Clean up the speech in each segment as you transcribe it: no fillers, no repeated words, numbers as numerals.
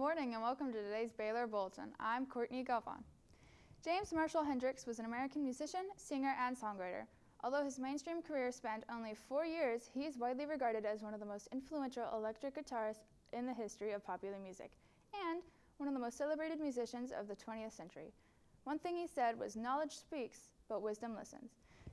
morning and welcome to today's Baler Bulletin. I'm Courtney Galvan. James Marshall Hendricks was an American musician, singer, and songwriter. Although his mainstream career spanned only 4 years, he is widely regarded as one of the most influential electric guitarists in the history of popular music, and one of the most celebrated musicians of the 20th century. One thing he said was, "Knowledge speaks, but wisdom listens."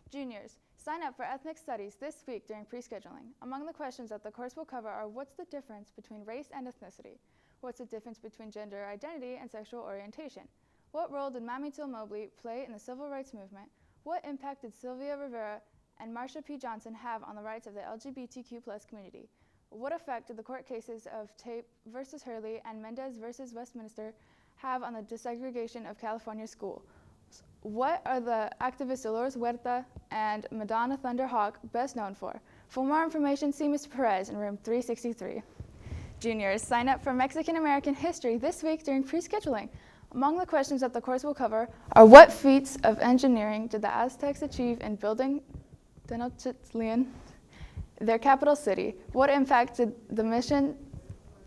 Juniors, sign up for ethnic studies this week during pre-scheduling. Among the questions that the course will cover are, what's the difference between race and ethnicity? What's the difference between gender identity and sexual orientation? What role did Mamie Till Mobley play in the civil rights movement? What impact did Sylvia Rivera and Marsha P. Johnson have on the rights of the LGBTQ+ community? What effect did the court cases of Tate versus Hurley and Mendez versus Westminster have on the desegregation of California schools? What are the activists Dolores Huerta and Madonna Thunderhawk best known for? For more information, see Mr. Perez in room 363. Juniors, sign up for Mexican American history this week during pre-scheduling. Among the questions that the course will cover are, what feats of engineering did the Aztecs achieve in building Tenochtitlan, their capital city? What impact did the mission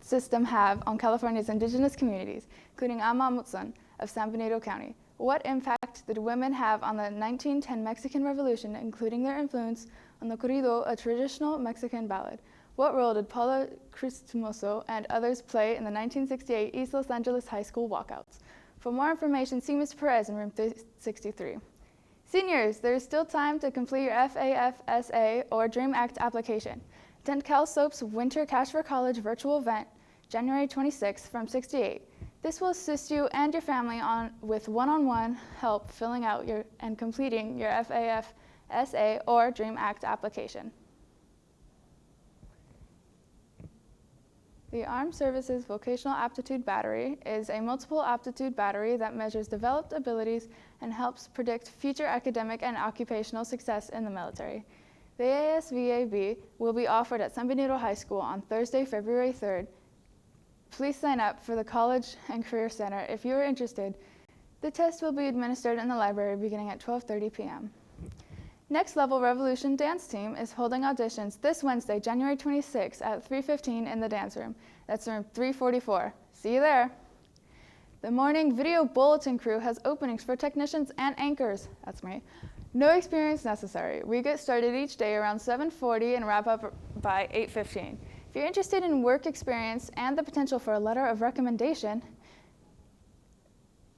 system have on California's indigenous communities, including Ama Mutzon of San Benito County? What impact did women have on the 1910 Mexican Revolution, including their influence on the corrido, a traditional Mexican ballad? What role did Paula Cristomoso and others play in the 1968 East Los Angeles High School walkouts? For more information, see Ms. Perez in room 363. Seniors, there is still time to complete your FAFSA or DREAM Act application. Attend Cal Soap's Winter Cash for College virtual event, January 26th from 6 to 8. This will assist you and your family with one-on-one help filling out and completing your FAFSA or DREAM Act application. The Armed Services Vocational Aptitude Battery is a multiple aptitude battery that measures developed abilities and helps predict future academic and occupational success in the military. The ASVAB will be offered at San Benito High School on Thursday, February 3rd. Please sign up for the College and Career Center if you are interested. The test will be administered in the library beginning at 12:30 p.m. Next Level Revolution Dance Team is holding auditions this Wednesday, January 26th at 3:15 in the dance room. That's room 344. See you there. The Morning Video Bulletin crew has openings for technicians and anchors. That's me. No experience necessary. We get started each day around 7:40 and wrap up by 8:15. If you're interested in work experience and the potential for a letter of recommendation,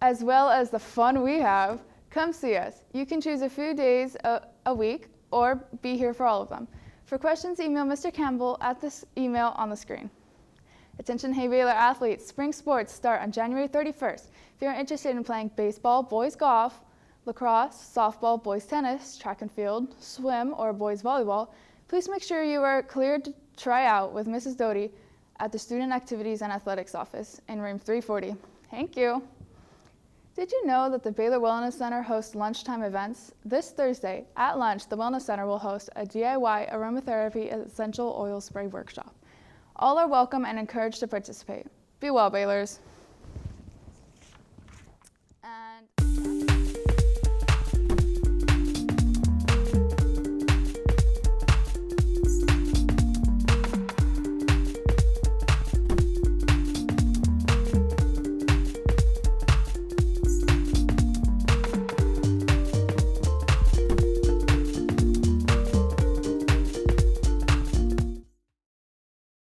as well as the fun we have, come see us. You can choose a few days a week or be here for all of them. For questions, email Mr. Campbell at this email on the screen. Attention Hay Baler athletes, spring sports start on January 31st. If you're interested in playing baseball, boys golf, lacrosse, softball, boys tennis, track and field, swim, or boys volleyball, please make sure you are cleared to try out with Mrs. Doty at the Student Activities and Athletics office in room 340. Thank you. Did you know that the Baler Wellness Center hosts lunchtime events? This Thursday, at lunch, the Wellness Center will host a DIY aromatherapy essential oil spray workshop. All are welcome and encouraged to participate. Be well, Balers.